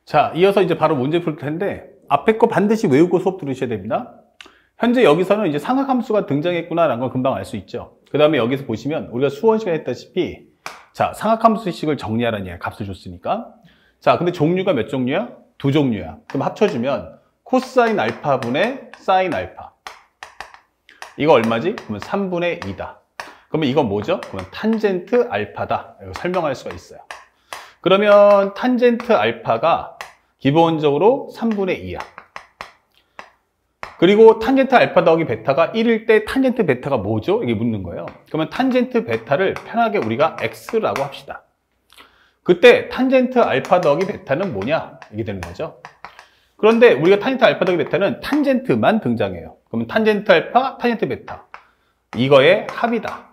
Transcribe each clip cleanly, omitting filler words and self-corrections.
자, 이어서 이제 바로 문제 풀 텐데 앞에 거 반드시 외우고 수업 들으셔야 됩니다. 현재 여기서는 이제 상하함수가 등장했구나라는 걸 금방 알 수 있죠. 그 다음에 여기서 보시면 우리가 수원 시간에 했다시피 자, 상하함수식을 정리하라는 얘기, 값을 줬으니까. 자, 근데 종류가 몇 종류야? 두 종류야. 그럼 합쳐주면 코사인 알파분의 사인 알파. 이거 얼마지? 그러면 3분의 2다. 그러면 이건 뭐죠? 그러면 탄젠트 알파다. 이거 설명할 수가 있어요. 그러면 탄젠트 알파가 기본적으로 3분의 2야. 그리고 탄젠트 알파 더하기 베타가 1일 때 탄젠트 베타가 뭐죠? 이게 묻는 거예요. 그러면 탄젠트 베타를 편하게 우리가 x라고 합시다. 그때 탄젠트 알파 더하기 베타는 뭐냐? 이게 되는 거죠. 그런데 우리가 탄젠트 알파 더하기 베타는 탄젠트만 등장해요. 그러면 탄젠트 알파, 탄젠트 베타. 이거의 합이다.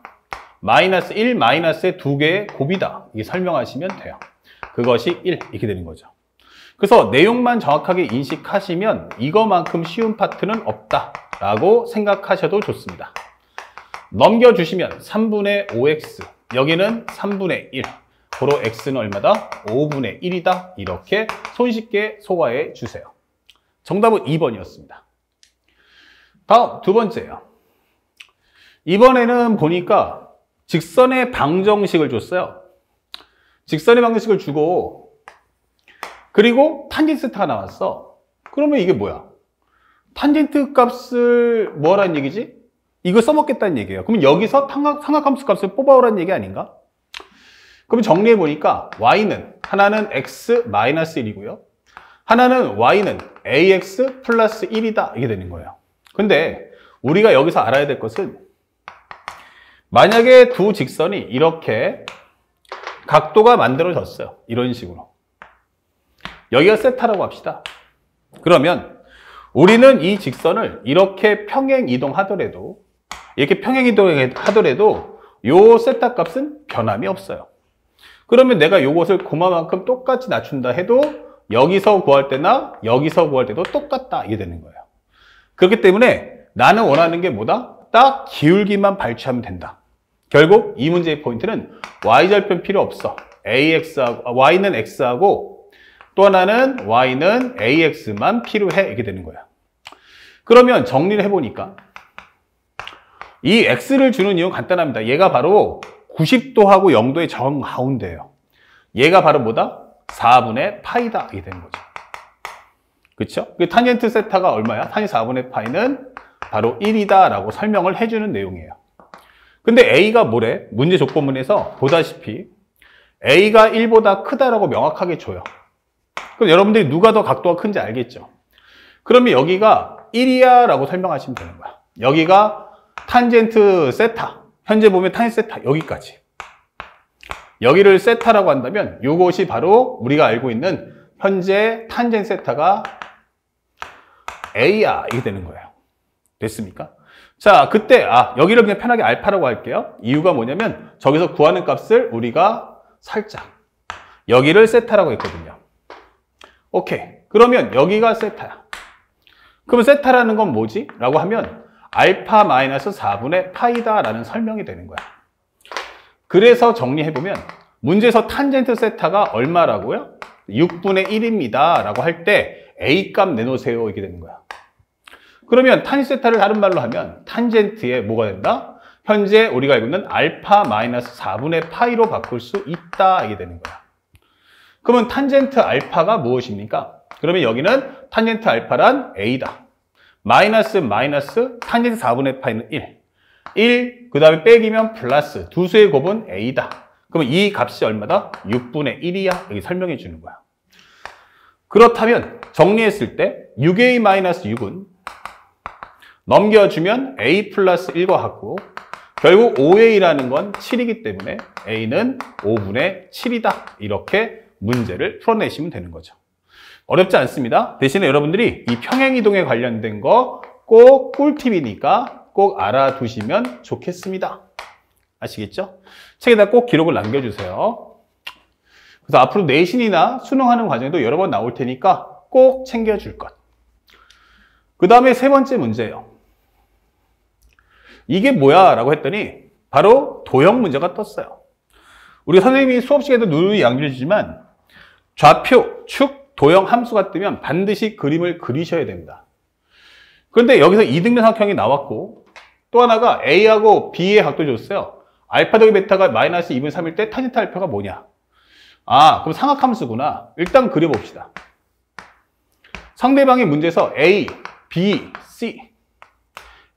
마이너스 1, 마이너스의 두 개의 곱이다. 이게 설명하시면 돼요. 그것이 1 이렇게 되는 거죠. 그래서 내용만 정확하게 인식하시면 이거만큼 쉬운 파트는 없다라고 생각하셔도 좋습니다. 넘겨주시면 3분의 5x, 여기는 3분의 1. 고로 x는 얼마다? 5분의 1이다. 이렇게 손쉽게 소화해 주세요. 정답은 2번이었습니다. 다음 두 번째요. 이번에는 보니까 직선의 방정식을 줬어요. 직선의 방정식을 주고 그리고 탄젠트 세타가 나왔어. 그러면 이게 뭐야? 탄젠트 값을 뭐 하라는 얘기지? 이거 써먹겠다는 얘기예요. 그러면 여기서 삼각함수 값을 뽑아오라는 얘기 아닌가? 그럼 정리해보니까 y는 하나는 x-1이고요. 하나는 y는 ax 플러스 1이다. 이게 되는 거예요. 근데 우리가 여기서 알아야 될 것은 만약에 두 직선이 이렇게 각도가 만들어졌어요. 이런 식으로. 여기가 세타라고 합시다. 그러면 우리는 이 직선을 이렇게 평행 이동하더라도 요 세타 값은 변함이 없어요. 그러면 내가 요것을 고마만큼 똑같이 낮춘다 해도 여기서 구할 때나 여기서 구할 때도 똑같다. 이게 되는 거예요. 그렇기 때문에 나는 원하는 게 뭐다? 딱 기울기만 발치하면 된다. 결국 이 문제의 포인트는 y절편 필요 없어. y는 x하고 또 하나는 y는 ax만 필요해. 이렇게 되는 거야. 그러면 정리를 해보니까 이 x를 주는 이유는 간단합니다. 얘가 바로 90도하고 0도의 정 가운데예요. 얘가 바로 뭐다? 4분의 파이다. 이게 되는 거죠. 그쵸? 탄젠트 세타가 얼마야? 탄이 4분의 파이는 바로 1이다 라고 설명을 해주는 내용이에요. 근데 a가 뭐래? 문제 조건문에서 보다시피 a가 1보다 크다라고 명확하게 줘요. 그럼 여러분들이 누가 더 각도가 큰지 알겠죠? 그러면 여기가 1이야 라고 설명하시면 되는 거야. 여기가 탄젠트 세타. 현재 보면 탄젠트 세타 여기까지. 여기를 세타라고 한다면 이것이 바로 우리가 알고 있는 현재 탄젠트 세타가 a야. 이게 되는 거예요. 됐습니까? 자, 그때 여기를 그냥 편하게 알파라고 할게요. 이유가 뭐냐면 저기서 구하는 값을 우리가 살짝 여기를 세타라고 했거든요. 오케이. 그러면 여기가 세타야. 그러면 세타라는 건 뭐지? 라고 하면 알파 마이너스 4분의 파이다 라는 설명이 되는 거야. 그래서 정리해보면 문제에서 탄젠트 세타가 얼마라고요? 6분의 1입니다 라고 할 때 A 값 내놓으세요. 이렇게 되는 거야. 그러면 탄 세타를 다른 말로 하면 탄젠트에 뭐가 된다? 현재 우리가 알고 있는 알파 마이너스 4분의 파이로 바꿀 수 있다. 이게 되는 거야. 그러면 탄젠트 알파가 무엇입니까? 그러면 여기는 탄젠트 알파란 A다. 마이너스 탄젠트 4분의 파이는 1, 그 다음에 빼기면 플러스 두 수의 곱은 A다. 그러면 이 값이 얼마다? 6분의 1이야. 여기 설명해 주는 거야. 그렇다면 정리했을 때 6A-6은 넘겨주면 A 플러스 1과 같고 결국 5A라는 건 7이기 때문에 A는 5분의 7이다. 이렇게 문제를 풀어내시면 되는 거죠. 어렵지 않습니다. 대신에 여러분들이 이 평행이동에 관련된 거 꼭 꿀팁이니까 꼭 알아두시면 좋겠습니다. 아시겠죠? 책에다 꼭 기록을 남겨주세요. 그래서 앞으로 내신이나 수능하는 과정에도 여러 번 나올 테니까 꼭 챙겨줄 것. 그 다음에 세 번째 문제예요. 이게 뭐야? 라고 했더니 바로 도형 문제가 떴어요. 우리 선생님이 수업 시간에도 누누이 양조해 주지만 좌표, 축, 도형 함수가 뜨면 반드시 그림을 그리셔야 됩니다. 그런데 여기서 이등변 삼각형이 나왔고 또 하나가 A하고 B의 각도 줬어요. 알파 더하기 베타가 마이너스 2분의 3일 때 탄젠트 알파가 뭐냐? 아, 그럼 삼각함수구나. 일단 그려봅시다. 상대방의 문제에서 A, B, C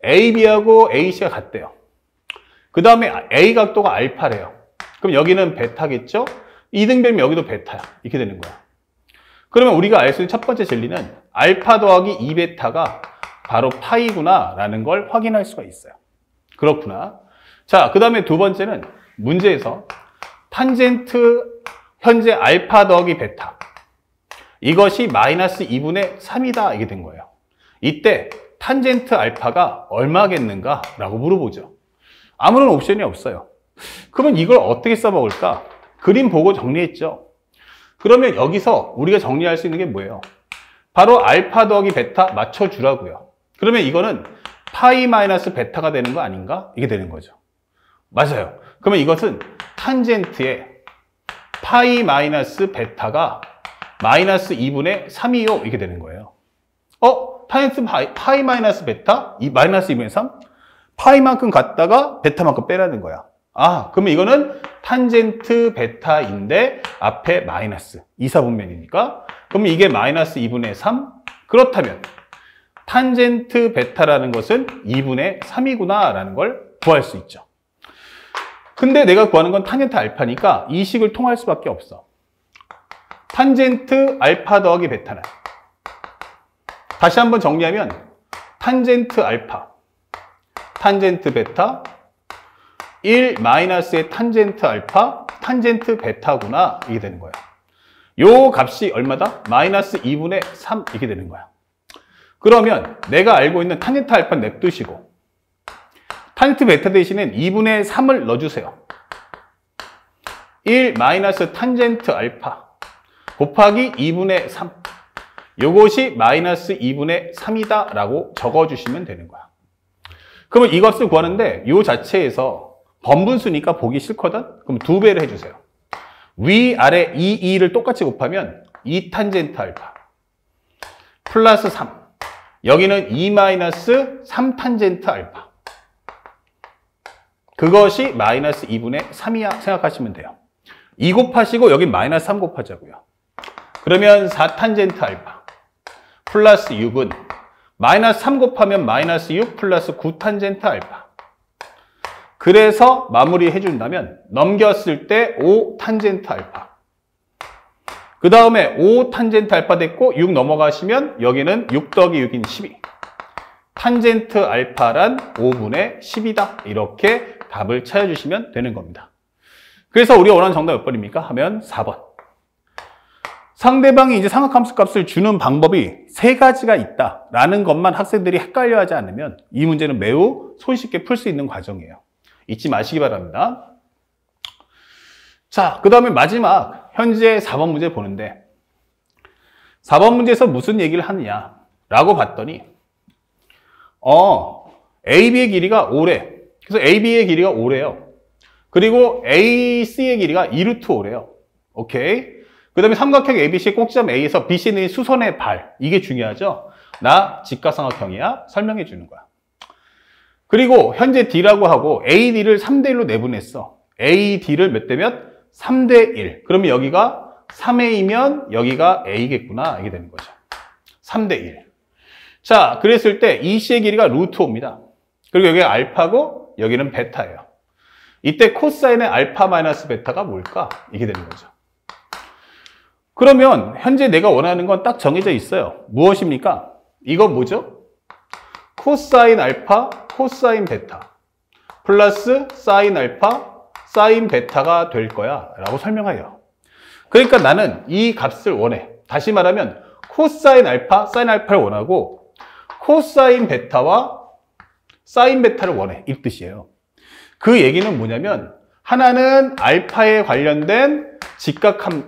A, B하고 A, C가 같대요. 그 다음에 A 각도가 알파래요. 그럼 여기는 베타겠죠? 이등변이면 여기도 베타야. 이렇게 되는 거야. 그러면 우리가 알 수 있는 첫 번째 진리는 알파 더하기 2베타가 바로 파이구나 라는 걸 확인할 수가 있어요. 그렇구나. 자, 그 다음에 두 번째는 문제에서 탄젠트 현재 알파 더하기 베타 이것이 마이너스 2분의 3이다 이게 된 거예요. 이때 탄젠트 알파가 얼마겠는가 라고 물어보죠. 아무런 옵션이 없어요. 그러면 이걸 어떻게 써먹을까? 그림 보고 정리했죠. 그러면 여기서 우리가 정리할 수 있는 게 뭐예요? 바로 알파 더하기 베타 맞춰주라고요. 그러면 이거는 파이 마이너스 베타가 되는 거 아닌가? 이게 되는 거죠. 맞아요. 그러면 이것은 탄젠트의 파이 마이너스 베타가 마이너스 2분의 3이요. 이게 되는 거예요. 탄젠트 파이 마이너스 베타? 이 마이너스 2분의 3? 파이만큼 갖다가 베타만큼 빼라는 거야. 아, 그러면 이거는 탄젠트 베타인데 앞에 마이너스 2사분면이니까 그러면 이게 마이너스 2분의 3? 그렇다면 탄젠트 베타라는 것은 2분의 3이구나 라는 걸 구할 수 있죠. 근데 내가 구하는 건 탄젠트 알파니까 이 식을 통할 수밖에 없어. 탄젠트 알파 더하기 베타는 다시 한번 정리하면 탄젠트 알파, 탄젠트 베타 1 마이너스의 탄젠트 알파, 탄젠트 베타구나 이게 되는 거야. 요 값이 얼마다? 마이너스 2분의 3 이렇게 되는 거야. 그러면 내가 알고 있는 탄젠트 알파는 냅두시고 탄젠트 베타 대신에 2분의 3을 넣어주세요. 1 마이너스 탄젠트 알파 곱하기 2분의 3 요것이 마이너스 2분의 3이다 라고 적어주시면 되는 거야. 그러면 이것을 구하는데 요 자체에서 번분수니까 보기 싫거든? 그럼 2배를 해주세요. 위아래 2를 똑같이 곱하면 2 탄젠트 알파 플러스 3 여기는 2 마이너스 3 탄젠트 알파 그것이 마이너스 2분의 3이야 생각하시면 돼요. 2 곱하시고 여긴 마이너스 3 곱하자고요. 그러면 4 탄젠트 알파 플러스 6은 마이너스 3 곱하면 마이너스 6 플러스 9 탄젠트 알파 그래서 마무리 해준다면 넘겼을 때 5 탄젠트 알파 그 다음에 5 탄젠트 알파 됐고 6 넘어가시면 여기는 6 더하기 6인 12 탄젠트 알파란 5분의 10이다 이렇게 답을 찾아주시면 되는 겁니다. 그래서 우리가 원하는 정답 몇 번입니까? 하면 4번. 상대방이 이제 삼각함수 값을 주는 방법이 3가지가 있다라는 것만 학생들이 헷갈려하지 않으면 이 문제는 매우 손쉽게 풀 수 있는 과정이에요. 잊지 마시기 바랍니다. 자, 그 다음에 마지막 현재 4번 문제 보는데 4번 문제에서 무슨 얘기를 하느냐라고 봤더니 AB의 길이가 5래. 그래서 AB의 길이가 5래요. 그리고 AC의 길이가 2루트 5래요. 오케이. 그 다음에 삼각형 ABC의 꼭지점 A에서 BC는 수선의 발. 이게 중요하죠. 나 직각삼각형이야. 설명해 주는 거야. 그리고 현재 D라고 하고 AD를 3대1로 내분했어. AD를 몇 대 몇? 3대1. 그러면 여기가 3A면 여기가 A겠구나. 이게 되는 거죠. 3대1. 자, 그랬을 때 EC의 길이가 루트 5입니다. 그리고 여기가 알파고 여기는 베타예요. 이때 코사인의 알파 마이너스 베타가 뭘까? 이게 되는 거죠. 그러면 현재 내가 원하는 건 딱 정해져 있어요. 무엇입니까? 이거 뭐죠? 코사인 알파, 코사인 베타 플러스 사인 알파, 사인 베타가 될 거야 라고 설명해요. 그러니까 나는 이 값을 원해. 다시 말하면 코사인 알파, 사인 알파를 원하고 코사인 베타와 사인 베타를 원해. 이 뜻이에요. 그 얘기는 뭐냐면 하나는 알파에 관련된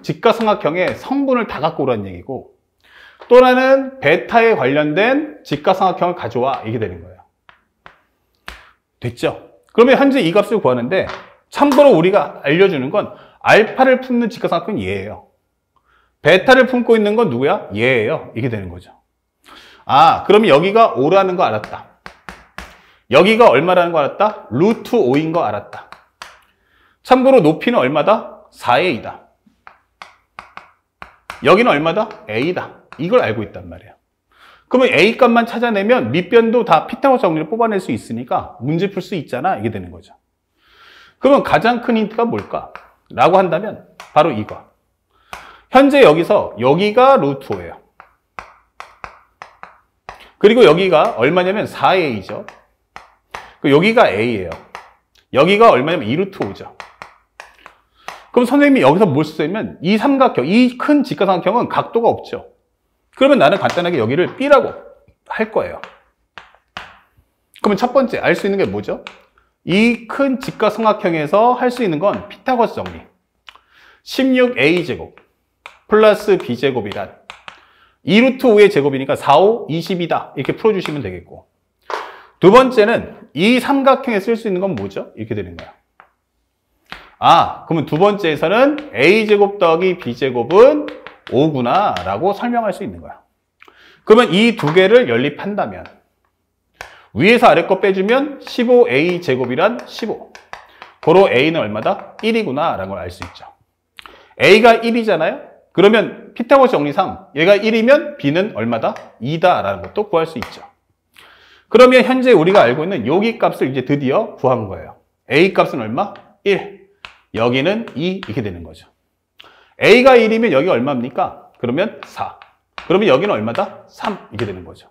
직각삼각형의 성분을 다 갖고 오라는 얘기고 또 하나는 베타에 관련된 직각삼각형을 가져와 이게 되는 거예요. 됐죠? 그러면 현재 이 값을 구하는데 참고로 우리가 알려주는 건 알파를 품는 직각삼각형은 얘예요. 베타를 품고 있는 건 누구야? 얘예요. 이게 되는 거죠. 아, 그러면 여기가 5라는 거 알았다. 여기가 얼마라는 거 알았다? 루트 5인 거 알았다. 참고로 높이는 얼마다? 4의 2다. 여기는 얼마다? a다. 이걸 알고 있단 말이에요. 그러면 a 값만 찾아내면 밑변도 다 피타고라스 정리를 뽑아낼 수 있으니까 문제 풀 수 있잖아. 이게 되는 거죠. 그러면 가장 큰 힌트가 뭘까? 라고 한다면 바로 이거. 현재 여기서 여기가 루트 5예요. 그리고 여기가 얼마냐면 4의 a죠. 여기가 a예요. 여기가 얼마냐면 2루트 5죠. 그럼 선생님이 여기서 뭘 쓰냐면 이 삼각형, 이 큰 직각삼각형은 각도가 없죠. 그러면 나는 간단하게 여기를 B라고 할 거예요. 그러면 첫 번째 알 수 있는 게 뭐죠? 이 큰 직각삼각형에서 할 수 있는 건 피타고라스 정리. 16a제곱 플러스 b제곱이란 2루트 5의 제곱이니까 4, 5, 20이다. 이렇게 풀어주시면 되겠고. 두 번째는 이 삼각형에 쓸 수 있는 건 뭐죠? 이렇게 되는 거야. 아, 그러면 두 번째에서는 a제곱 더하기 b제곱은 5구나 라고 설명할 수 있는 거야. 그러면 이 두 개를 연립한다면 위에서 아래 거 빼주면 15a제곱이란 15. 고로 a는 얼마다? 1이구나 라는 걸 알 수 있죠. a가 1이잖아요. 그러면 피타고라스 정리상 얘가 1이면 b는 얼마다? 2다 라는 것도 구할 수 있죠. 그러면 현재 우리가 알고 있는 여기 값을 이제 드디어 구한 거예요. a 값은 얼마? 1. 여기는 2 이렇게 되는 거죠. a가 1이면 여기 얼마입니까? 그러면 4. 그러면 여기는 얼마다? 3 이렇게 되는 거죠.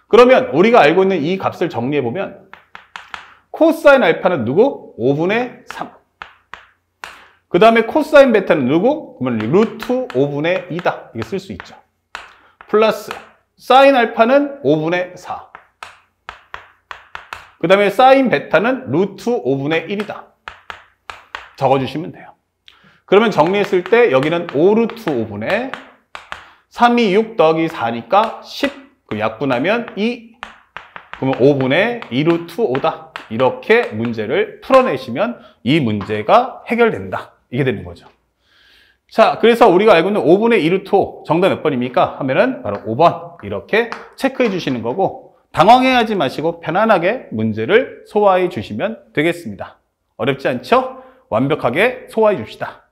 그러면 우리가 알고 있는 이 값을 정리해보면 코사인 알파는 누구? 5분의 3. 그 다음에 코사인 베타는 누구? 그러면 루트 5분의 2다. 이게 쓸 수 있죠. 플러스 사인 알파는 5분의 4. 그 다음에 사인 베타는 루트 5분의 1이다. 적어주시면 돼요. 그러면 정리했을 때 여기는 5루트 5분의 3이 6 더하기 4니까 10. 그 약분하면 2. 그러면 5분의 2루트 5다. 이렇게 문제를 풀어내시면 이 문제가 해결된다. 이게 되는 거죠. 자, 그래서 우리가 알고 있는 5분의 2루트 5 정답 몇 번입니까? 하면은 바로 5번 이렇게 체크해 주시는 거고 당황해하지 마시고 편안하게 문제를 소화해 주시면 되겠습니다. 어렵지 않죠? 완벽하게 소화해 줍시다.